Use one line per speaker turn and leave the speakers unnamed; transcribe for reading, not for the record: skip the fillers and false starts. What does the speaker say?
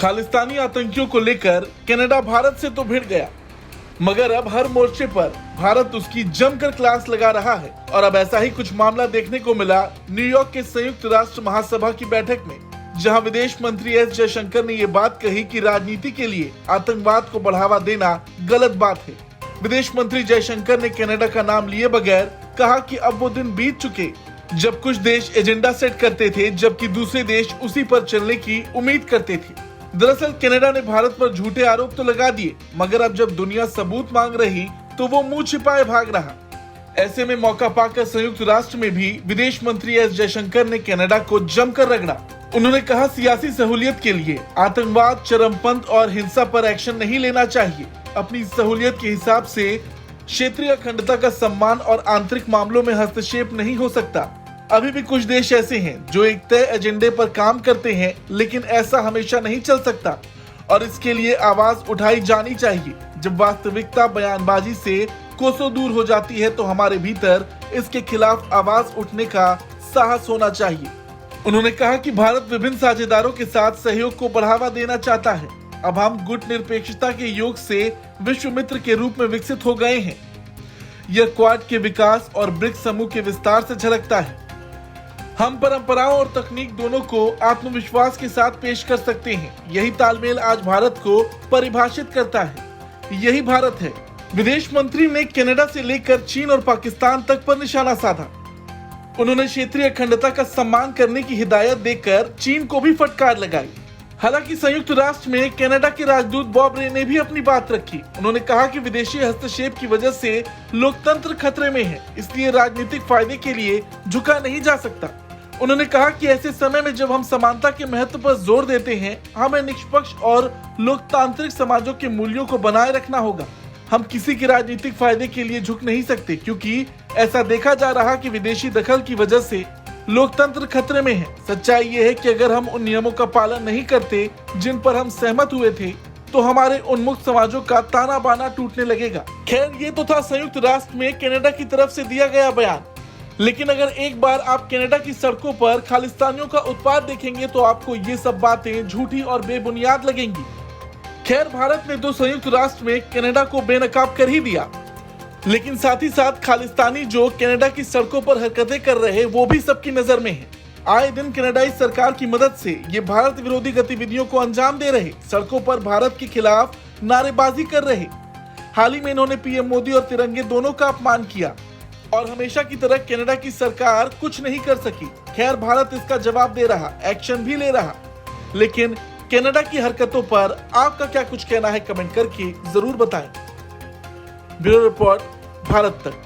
खालिस्तानी आतंकियों को लेकर कनाडा भारत से तो भिड़ गया, मगर अब हर मोर्चे पर भारत उसकी जमकर क्लास लगा रहा है। और अब ऐसा ही कुछ मामला देखने को मिला न्यूयॉर्क के संयुक्त राष्ट्र महासभा की बैठक में, जहां विदेश मंत्री एस जयशंकर ने ये बात कही कि राजनीति के लिए आतंकवाद को बढ़ावा देना गलत बात है। विदेश मंत्री जयशंकर ने कनाडा का नाम लिए बगैर कहा कि अब वो दिन बीत चुके जब कुछ देश एजेंडा सेट करते थे, जबकि दूसरे देश उसी पर चलने की उम्मीद करते थे। दरअसल कनाडा ने भारत पर झूठे आरोप तो लगा दिए, मगर अब जब दुनिया सबूत मांग रही तो वो मुंह छिपाए भाग रहा। ऐसे में मौका पाकर संयुक्त राष्ट्र में भी विदेश मंत्री एस जयशंकर ने कनाडा को जमकर रगड़ा। उन्होंने कहा, सियासी सहूलियत के लिए आतंकवाद, चरमपंथ और हिंसा पर एक्शन नहीं लेना चाहिए। अपनी सहूलियत के हिसाब से क्षेत्रीय अखंडता का सम्मान और आंतरिक मामलों में हस्तक्षेप नहीं हो सकता। अभी भी कुछ देश ऐसे हैं जो एक तय एजेंडे पर काम करते हैं, लेकिन ऐसा हमेशा नहीं चल सकता और इसके लिए आवाज उठाई जानी चाहिए। जब वास्तविकता बयानबाजी से कोसों दूर हो जाती है तो हमारे भीतर इसके खिलाफ आवाज उठने का साहस होना चाहिए। उन्होंने कहा कि भारत विभिन्न साझेदारों के साथ सहयोग को बढ़ावा देना चाहता है। अब हम गुट निरपेक्षता के योग से विश्व मित्र के रूप में विकसित हो गए हैं। यह क्वाड के विकास और ब्रिक्स समूह के विस्तार से झलकता है। हम परंपराओं और तकनीक दोनों को आत्मविश्वास के साथ पेश कर सकते हैं। यही तालमेल आज भारत को परिभाषित करता है। यही भारत है। विदेश मंत्री ने कनाडा से लेकर चीन और पाकिस्तान तक पर निशाना साधा। उन्होंने क्षेत्रीय अखंडता का सम्मान करने की हिदायत देकर चीन को भी फटकार लगाई। हालांकि संयुक्त राष्ट्र में कनाडा के राजदूत बॉब रे ने भी अपनी बात रखी। उन्होंने कहा कि विदेशी हस्तक्षेप की वजह से लोकतंत्र खतरे में है, इसलिए राजनीतिक फायदे के लिए झुका नहीं जा सकता। उन्होंने कहा कि ऐसे समय में जब हम समानता के महत्व पर जोर देते हैं, हमें निष्पक्ष और लोकतांत्रिक समाजों के मूल्यों को बनाए रखना होगा। हम किसी के राजनीतिक फायदे के लिए झुक नहीं सकते, क्योंकि ऐसा देखा जा रहा कि विदेशी दखल की वजह से लोकतंत्र खतरे में है। सच्चाई ये है कि अगर हम उन नियमों का पालन नहीं करते जिन पर हम सहमत हुए थे, तो हमारे उन्मुक्त समाजों का ताना बाना टूटने लगेगा। खैर, ये तो था संयुक्त राष्ट्र में कनाडा की तरफ से दिया गया बयान। लेकिन अगर एक बार आप कनाडा की सड़कों पर खालिस्तानियों का उत्पात देखेंगे तो आपको ये सब बातें झूठी और बेबुनियाद लगेंगी। खैर, भारत ने तो संयुक्त राष्ट्र में कनाडा को बेनकाब कर ही दिया, लेकिन साथ ही साथ खालिस्तानी जो कनाडा की सड़कों पर हरकतें कर रहे हैं वो भी सबकी नजर में है। आए दिन कनाडाई सरकार की मदद से ये भारत विरोधी गतिविधियों को अंजाम दे रहे, सड़कों पर भारत के खिलाफ नारेबाजी कर रहे। हाल ही में इन्होंने पीएम मोदी और तिरंगे दोनों का अपमान किया और हमेशा की तरह कनाडा की सरकार कुछ नहीं कर सकी। खैर, भारत इसका जवाब दे रहा, एक्शन भी ले रहा। लेकिन कनाडा की हरकतों पर आपका क्या कुछ कहना है, कमेंट करके जरूर बताएं। ब्यूरो रिपोर्ट, भारत तक।